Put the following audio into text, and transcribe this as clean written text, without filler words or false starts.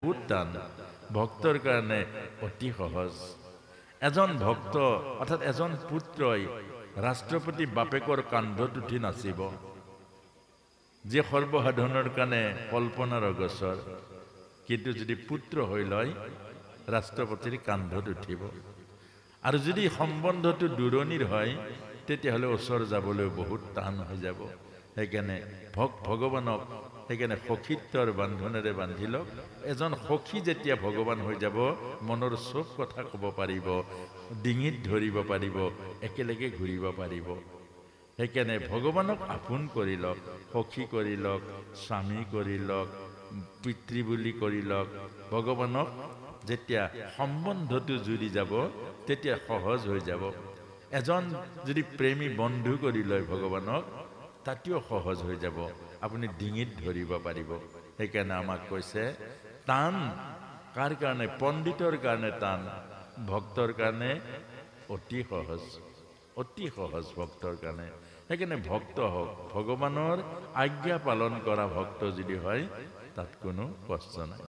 বহুত টান ভক্তৰ কাৰণে অতি সহজ এজন ভক্ত অৰ্থাৎ এজন পুত্ৰই ৰাষ্ট্ৰপতি বাপেকৰ কান্ধত উঠি নাচিব যে সৰ্বসাধাৰণৰ কাৰণে কল্পনাৰ অগোচৰ কিন্তু যদি পুত্ৰ হৈ লয় ৰাষ্ট্ৰপতিৰ কান্ধত উঠিব আৰু যদি সম্বন্ধটো দূৰণিৰ হয় তেতিয়াহ'লে ওচৰ যাবলৈ বহুত টান হৈ যাব সেইকাৰণে ভগৱানক সেইকাৰণে সখীত্বৰ বান্ধনেৰে বান্ধি লওক এজন সখী যেতিয়া ভগৱান হৈ যাব মনৰ চব কথা ক'ব পাৰিব ডিঙিত ধৰিব পাৰিব একেলগে ঘূৰিব পাৰিব সেইকাৰণে ভগৱানক আপোন কৰি লওক সখী কৰি লওক স্বামী কৰি লওক পিতৃ বুলি কৰি লওক ভগৱানক যেতিয়া সম্বন্ধটো জুৰি যাব তেতিয়া সহজ হৈ যাব এজন যদি প্ৰেমী বন্ধু কৰি লয় ভগৱানক তাতেও সহজ হৈ যাব আপুনি ডিঙিত ধৰিব পাৰিব সেইকাৰণে আমাক কৈছে টান কাৰ কাৰণে পণ্ডিতৰ কাৰণে টান ভক্তৰ কাৰণে অতি সহজ ভক্তৰ কাৰণে সেইকাৰণে ভক্ত হওক ভগৱানৰ আজ্ঞা পালন কৰা ভক্ত যদি হয় তাত কোনো কষ্ট নাই